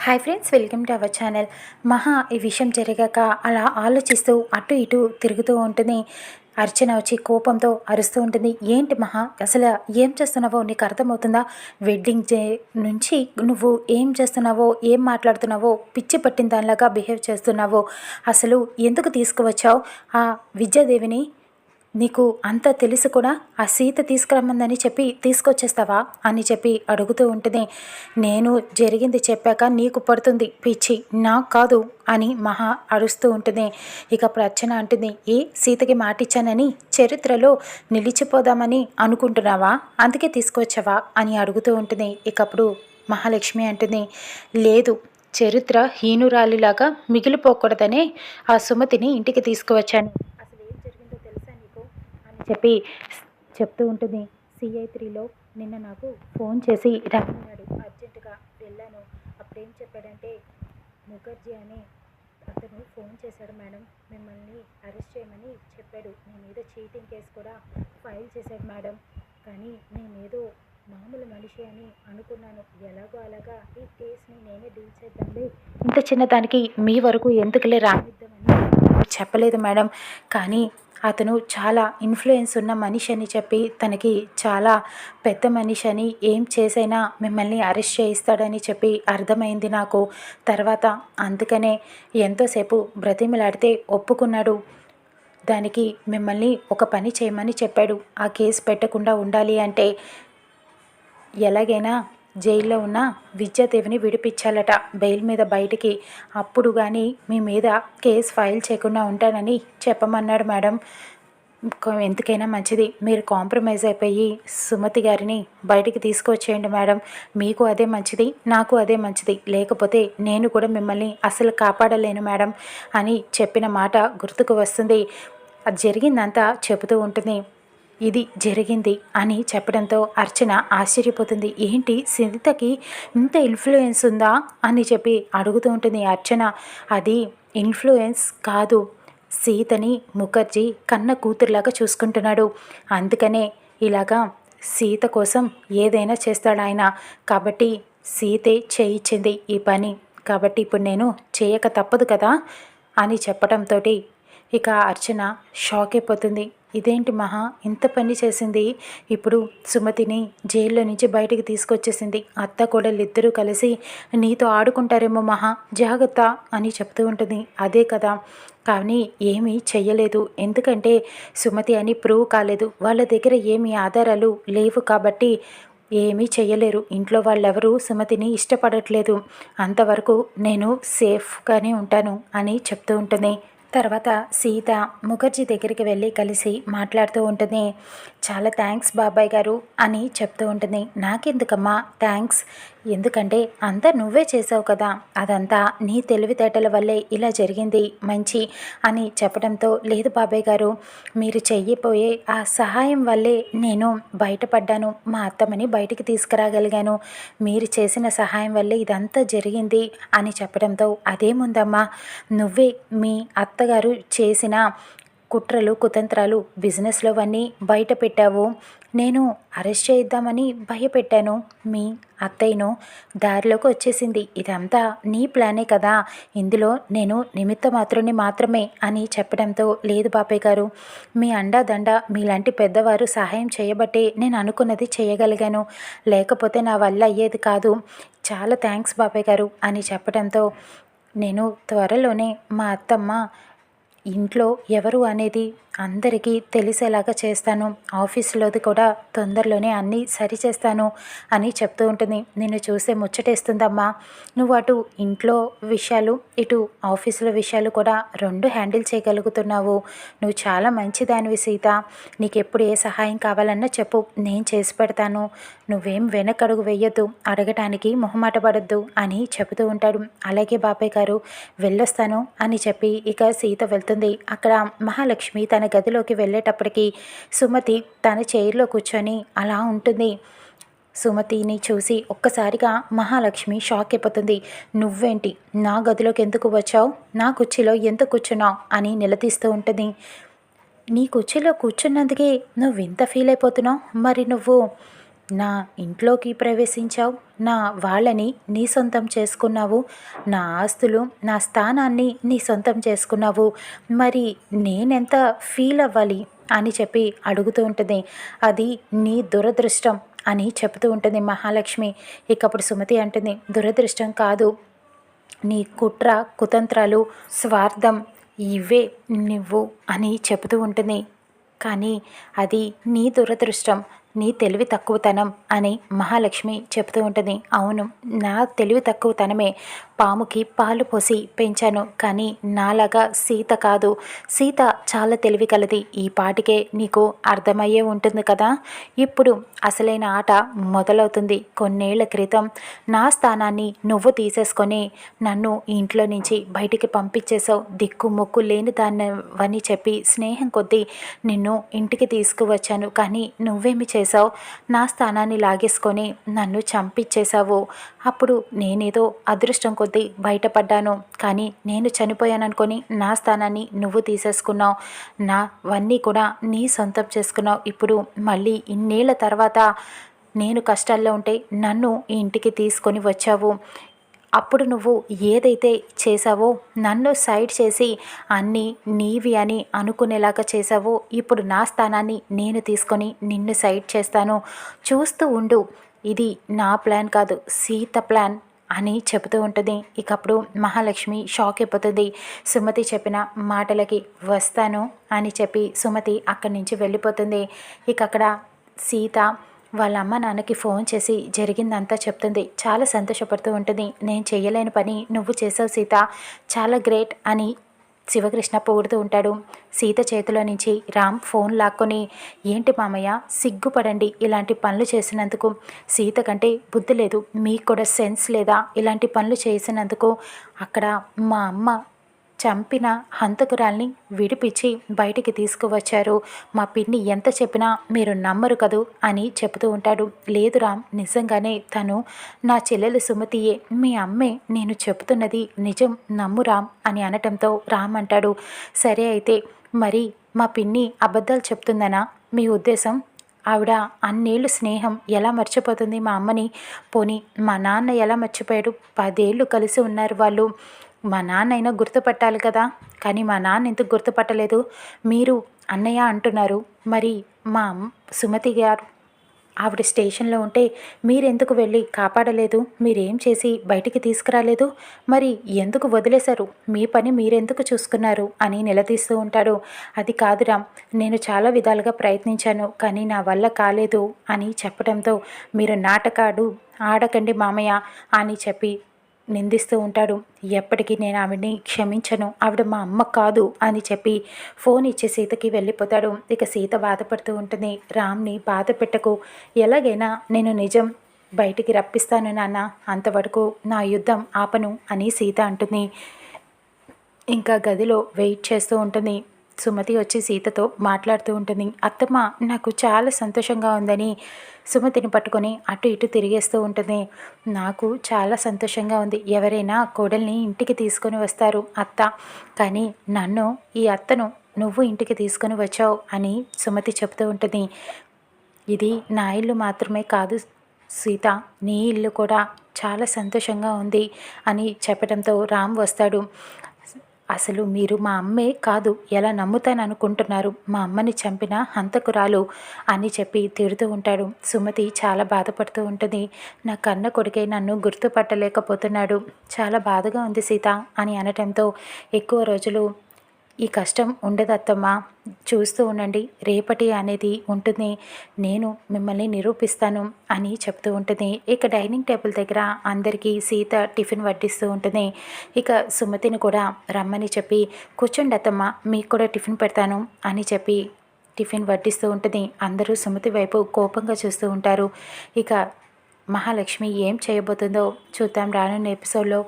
Hi friends, welcome to our channel. మహా ఈ విషయం జరిగాక అలా ఆలోచిస్తూ అటు ఇటు తిరుగుతూ ఉంటుంది. అర్చన వచ్చి కోపంతో అరుస్తూ ఉంటుంది. ఏంటి మహా, అసలు ఏం చేస్తున్నావో నీకు అర్థమవుతుందా? వెడ్డింగ్ డే నుంచి నువ్వు ఏం చేస్తున్నావో, ఏం మాట్లాడుతున్నావో, పిచ్చి పట్టిన దానిలాగా బిహేవ్ చేస్తున్నావో, అసలు ఎందుకు తీసుకువచ్చావు ఆ విద్యాదేవిని? నీకు అంతా తెలిసి కూడా ఆ సీత తీసుకురమ్మందని చెప్పి తీసుకొచ్చేస్తావా అని చెప్పి అడుగుతూ ఉంటుంది. నేను జరిగింది చెప్పాక నీకు పడుతుంది పిచ్చి, నాకు కాదు అని మహా అరుస్తూ ఉంటుంది. ఇక అర్చన అంటుంది, ఏ సీతకి మాటిచ్చానని చరిత్రలో నిలిచిపోదామని అనుకుంటున్నావా? అందుకే తీసుకొచ్చావా అని అడుగుతూ ఉంటుంది. ఇకప్పుడు మహాలక్ష్మి అంటుంది, లేదు, చరిత్ర హీనురాలిలాగా మిగిలిపోకూడదనే ఆ సుమతిని ఇంటికి తీసుకువచ్చాను. చెప్పి చెప్తూ ఉంటుంది. CI3లో నిన్న నాకు ఫోన్ చేసి రమ్మన్నాడు, అర్జెంటుగా వెళ్ళాను. అప్పుడేం చెప్పాడంటే, ముఖర్జీ అని అతను ఫోన్ చేశాడు మేడం, మిమ్మల్ని అరెస్ట్ చేయమని చెప్పాడు. నేనేదో చీటింగ్ కేసు కూడా ఫైల్ చేశాడు మేడం, కానీ నేనేదో మామూలు మనిషి అని అనుకున్నాను. ఎలాగో అలాగా ఈ కేసుని నేనే డీల్ చేద్దాంలే, ఇంత చిన్నదానికి మీ వరకు ఎందుకులే రానిద్దామని చెప్పలేదు మేడం. కానీ అతను చాలా ఇన్ఫ్లుయెన్స్ ఉన్న మనిషి అని చెప్పి, తనకి చాలా పెద్ద మనిషి అని, ఏం చేసైనా మిమ్మల్ని అరెస్ట్ చేయిస్తాడని చెప్పి అర్థమైంది నాకు. తర్వాత అందుకనే ఎంతోసేపు బ్రతిమిలాడితే ఒప్పుకున్నాడు. దానికి మిమ్మల్ని ఒక పని చేయమని చెప్పాడు. ఆ కేసు పెట్టకుండా ఉండాలి అంటే ఎలాగైనా జైల్లో ఉన్న విద్యాదేవిని విడిపించాలట బెయిల్ మీద బయటికి. అప్పుడు కానీ మీ మీద కేసు ఫైల్ చేయకుండా ఉంటానని చెప్పమన్నాడు మేడం. ఎందుకైనా మంచిది, మీరు కాంప్రమైజ్ అయిపోయి సుమతి గారిని బయటికి తీసుకొచ్చేయండి మేడం. మీకు అదే మంచిది, నాకు అదే మంచిది. లేకపోతే నేను కూడా మిమ్మల్ని అసలు కాపాడలేను మేడం అని చెప్పిన మాట గుర్తుకు వస్తుంది. అది జరిగిందంతా చెబుతూ ఉంటుంది. ఇది జరిగింది అని చెప్పడంతో అర్చన ఆశ్చర్యపోతుంది. ఏంటి, సీతకి ఇంత ఇన్ఫ్లుయెన్స్ ఉందా అని చెప్పి అడుగుతూ ఉంటుంది అర్చన. అది ఇన్ఫ్లుయెన్స్ కాదు, సీతని ముఖర్జీ కన్న కూతురులాగా చూసుకుంటున్నాడు. అందుకనే ఇలాగా సీత కోసం ఏదైనా చేస్తాడు ఆయన. కాబట్టి సీతే చేయించింది ఈ పని, కాబట్టి ఇప్పుడు నేను చేయక తప్పదు కదా అని చెప్పడంతో ఇక అర్చన షాక్ అయిపోతుంది. ఇదేంటి మహా ఇంత పని చేసింది, ఇప్పుడు సుమతిని జైల్లో నుంచి బయటికి తీసుకొచ్చేసింది. అత్త కోడలిద్దరూ కలిసి నీతో ఆడుకుంటారేమో మహా, జాగ్రత్త అని చెప్తూ ఉంటుంది. అదే కదా, కానీ ఏమీ చెయ్యలేదు. ఎందుకంటే సుమతి అని ప్రూవ్ కాలేదు. వాళ్ళ దగ్గర ఏమీ ఆధారాలు లేవు కాబట్టి ఏమీ చెయ్యలేరు. ఇంట్లో వాళ్ళెవరూ సుమతిని ఇష్టపడట్లేదు. అంతవరకు నేను సేఫ్గానే ఉంటాను అని చెప్తూ ఉంటుంది. తర్వాత సీత ముఖర్జీ దగ్గరికి వెళ్ళి కలిసి మాట్లాడుతూ ఉంటుంది. చాలా థ్యాంక్స్ బాబాయ్ గారు అని చెప్తూ ఉంటుంది. నాకెందుకమ్మా థ్యాంక్స్, ఎందుకంటే అంతా నువ్వే చేసావు కదా, అదంతా నీ తెలివితేటల వల్లే ఇలా జరిగింది మంచి అని చెప్పడంతో, లేదు బాబాయ్ గారు, మీరు చెయ్యిపోయే ఆ సహాయం వల్లే నేను బయటపడ్డాను, మా అత్తమ్మని బయటికి తీసుకురాగలిగాను. మీరు చేసిన సహాయం వల్లే ఇదంతా జరిగింది అని చెప్పడంతో, అదేముందమ్మా, నువ్వే మీ అత్తగారు చేసిన కుట్రలు కుతంత్రాలు బిజినెస్లోవన్నీ బయట పెట్టావు. నేను అరెస్ట్ చేద్దామని భయపెట్టాను, మీ అత్తయ్యను దారిలోకి వచ్చేసింది. ఇదంతా నీ ప్లానే కదా, ఇందులో నేను నిమిత్త మాత్రమే అని చెప్పడంతో, లేదు బాబాయ్ గారు, మీ అండాదండ మీలాంటి పెద్దవారు సహాయం చేయబట్టే నేను అనుకున్నది చేయగలిగాను, లేకపోతే నా వల్ల అయ్యేది కాదు. చాలా థ్యాంక్స్ బాబాయ్ గారు అని చెప్పడంతో, నేను త్వరలోనే మా అత్తమ్మ ఇంట్లో ఎవరు అనేది అందరికీ తెలిసేలాగా చేస్తాను, ఆఫీసులోది కూడా తొందరలోనే అన్నీ సరిచేస్తాను అని చెప్తూ ఉంటుంది. నిన్ను చూస్తే ముచ్చటేస్తుందమ్మా, నువ్వు అటు ఇంట్లో విషయాలు ఇటు ఆఫీసుల విషయాలు కూడా రెండు హ్యాండిల్ చేయగలుగుతున్నావు. నువ్వు చాలా మంచిదానివి సీత, నీకు ఎప్పుడు ఏ సహాయం కావాలన్నా చెప్పు, నేను చేసి పెడతాను. నువ్వేం వెనకడుగు వెయ్యొద్దు, అడగటానికి మొహమాట పడొద్దు అని చెబుతూ ఉంటాడు. అలాగే బాబాయ్ గారు, వెళ్ళొస్తాను అని చెప్పి ఇక సీత వెళ్తుంది. అక్కడ మహాలక్ష్మి తన గదిలోకి వెళ్ళేటప్పటికి సుమతి తన చైర్లో కూర్చొని అలా ఉంటుంది. సుమతిని చూసి ఒక్కసారిగా మహాలక్ష్మి షాక్ అయిపోతుంది. నువ్వేంటి నా గదిలోకి ఎందుకు వచ్చావు, నా కుర్చీలో ఎందుకు కూర్చున్నావు అని నిలదీస్తూ ఉంటుంది. నీ కుర్చీలో కూర్చున్నందుకే నువ్వు ఇంత ఫీల్ అయిపోతున్నావు, మరి నువ్వు నా ఇంట్లోకి ప్రవేశించావు, నా వాళ్ళని నీ సొంతం చేసుకున్నావు, నా ఆస్తులు నా స్థానాన్ని నీ సొంతం చేసుకున్నావు, మరి నేనెంత ఫీల్ అవ్వాలి అని చెప్పి అడుగుతూ ఉంటుంది. అది నీ దురదృష్టం అని చెప్తూ ఉంటుంది మహాలక్ష్మి. ఇకప్పుడు సుమతి అంటుంది, దురదృష్టం కాదు, నీ కుట్ర కుతంత్రాలు స్వార్థం ఇవే నువ్వు అని చెబుతూ ఉంటుంది. కానీ అది నీ దురదృష్టం, నీ తెలివి తక్కువతనం అని మహాలక్ష్మి చెప్తూ ఉంటుంది. అవును, నా తెలివి తక్కువతనమే, పాముకి పాలు పోసి పెంచాను, కానీ నాలాగా సీత కాదు. సీత చాలా తెలివి కలది, ఈ పాటికే నీకు అర్థమయ్యే ఉంటుంది కదా. ఇప్పుడు అసలైన ఆట మొదలవుతుంది. కొన్నేళ్ల క్రితం నా స్థానాన్ని నువ్వు తీసేసుకొని నన్ను ఇంట్లో నుంచి బయటికి పంపించేసావు. దిక్కు మొక్కు లేని దాన్నని చెప్పి స్నేహం కొద్దీ నిన్ను ఇంటికి తీసుకువచ్చాను, కానీ నువ్వేమి చేసావు, నా స్థానాన్ని లాగేసుకొని నన్ను చంపించేశావు. అప్పుడు నేనేదో అదృష్టం కొద్దీ బయటపడ్డాను, కానీ నేను చనిపోయాననుకొని నా స్థానాన్ని నువ్వు తీసేసుకున్నావు, నావన్నీ కూడా నీ సొంతం చేసుకున్నావు. ఇప్పుడు మళ్ళీ ఇన్నేళ్ల తర్వాత నేను కష్టాల్లో ఉంటే నన్ను ఈ ఇంటికి తీసుకొని వచ్చావు. అప్పుడు నువ్వు ఏదైతే చేసావో నన్ను సైడ్ చేసి అన్నీ నీవి అని అనుకునేలాగా చేసావో, ఇప్పుడు నా స్థానాన్ని నేను తీసుకొని నిన్ను సైడ్ చేస్తాను, చూస్తూ ఉండు. ఇది నా ప్లాన్ కాదు, సీత ప్లాన్ అని చెబుతూ ఉంటుంది. ఇకప్పుడు మహాలక్ష్మి షాక్ అయిపోతుంది. సుమతి చెప్పిన మాటలకి వస్తాను అని చెప్పి సుమతి అక్కడి నుంచి వెళ్ళిపోతుంది. ఇక అక్కడ సీత వాళ్ళ అమ్మ నాన్నకి ఫోన్ చేసి జరిగిందంతా చెప్తుంది. చాలా సంతోషపడుతూ ఉంటుంది. నేను చేయలేని పని నువ్వు చేసావు సీత, చాలా గ్రేట్ అని శివకృష్ణ పొగుడుతూ ఉంటాడు. సీత చేతిలో నుంచి రామ్ ఫోన్ లాక్కొని, ఏంటి మామయ్య సిగ్గుపడండి ఇలాంటి పనులు చేసినందుకు, సీత కంటే బుద్ధి లేదు, మీకు కూడా సెన్స్ లేదా ఇలాంటి పనులు చేసినందుకు, అక్కడ మా అమ్మ చంపిన హంతకురాల్ని విడిపించి బయటికి తీసుకువచ్చారు, మా పిన్ని ఎంత చెప్పినా మీరు నమ్మరు కదూ అని చెబుతూ ఉంటాడు. లేదు రామ్, నిజంగానే తను నా చెల్లెలు సుమతియే, మీ అమ్మే, నేను చెబుతున్నది నిజం, నమ్ము రామ్ అని అనటంతో రామ్ అంటాడు, సరే అయితే మరి మా పిన్ని అబద్ధాలు చెప్తుందనా మీ ఉద్దేశం? ఆవిడ అన్నేళ్ళు స్నేహం ఎలా మర్చిపోతుంది మా అమ్మని? పోనీ మా నాన్న ఎలా మర్చిపోయాడు? 10 ఏళ్ళు కలిసి ఉన్నారు వాళ్ళు, మా నాన్న అయినా గుర్తుపట్టాలి కదా, కానీ మా నాన్న ఎందుకు గుర్తుపట్టలేదు? మీరు అన్నయ్య అంటున్నారు, మరి మా సుమతి గారు ఆవిడ స్టేషన్లో ఉంటే మీరెందుకు వెళ్ళి కాపాడలేదు? మీరేం చేసి బయటికి తీసుకురాలేదు? మరి ఎందుకు వదిలేశారు? మీ పని మీరెందుకు చూసుకున్నారు అని నిలదీస్తూ ఉంటాడు. అది కాదురా, నేను చాలా విధాలుగా ప్రయత్నించాను, కానీ నా వల్ల కాలేదు అని చెప్పడంతో, మీరు నాటకాడు ఆడకండి మామయ్య అని చెప్పి నిందిస్తూ ఉంటాడు. ఎప్పటికీ నేను ఆవిడని క్షమించను, ఆవిడ మా అమ్మ కాదు అని చెప్పి ఫోన్ ఇచ్చి సీతకి వెళ్ళిపోతాడు. ఇక సీత బాధపడుతూ ఉంటుంది. రామ్ని బాధ పెట్టకు, ఎలాగైనా నేను నిజం బయటికి రప్పిస్తాను నాన్న, అంతవరకు నా యుద్ధం ఆపను అని సీత అంటుంది. ఇంకా గదిలో వెయిట్ చేస్తూ ఉంటుంది. సుమతి వచ్చి సీతతో మాట్లాడుతూ ఉంటుంది. అత్తమ్మ నాకు చాలా సంతోషంగా ఉందని సుమతిని పట్టుకొని అటు ఇటు తిరిగేస్తూ ఉంటుంది. నాకు చాలా సంతోషంగా ఉంది, ఎవరైనా కోడల్ని ఇంటికి తీసుకొని వస్తారు అత్త, కానీ నన్ను ఈ అత్తను నువ్వు ఇంటికి తీసుకొని వచ్చావు అని సుమతి చెప్తూ ఉంటుంది. ఇది నా ఇల్లు మాత్రమే కాదు సీత, నీ ఇల్లు కూడా చాలా సంతోషంగా ఉంది అని చెప్పడంతో రామ్ వస్తాడు. అసలు మీరు మా అమ్మే కాదు, ఎలా నమ్ముతాననుకుంటున్నారు, మా అమ్మని చంపిన హంతకురాలు అని చెప్పి తిడుతూ ఉంటాడు. సుమతి చాలా బాధపడుతూ ఉంటుంది. నా కన్న కొడుకే నన్ను గుర్తుపట్టలేకపోతున్నాడు, చాలా బాధగా ఉంది సీత అని అనటంతో, ఎక్కువ రోజులు ఈ కష్టం ఉండదత్తమ్మా, చూస్తూ ఉండండి, రేపటి అనేది ఉంటుంది, నేను మిమ్మల్ని నిరూపిస్తాను అని చెప్తూ ఉంటుంది. ఇక డైనింగ్ టేబుల్ దగ్గర అందరికీ సీత టిఫిన్ వడ్డిస్తూ ఉంటుంది. ఇక సుమతిని కూడా రమ్మని చెప్పి, కూర్చోండి అత్తమ్మ, మీకు కూడా టిఫిన్ పెడతాను అని చెప్పి టిఫిన్ వడ్డిస్తూ ఉంటుంది. అందరూ సుమతి వైపు కోపంగా చూస్తూ ఉంటారు. ఇక మహాలక్ష్మి ఏం చేయబోతుందో చూద్దాం రానున్న ఎపిసోడ్లో.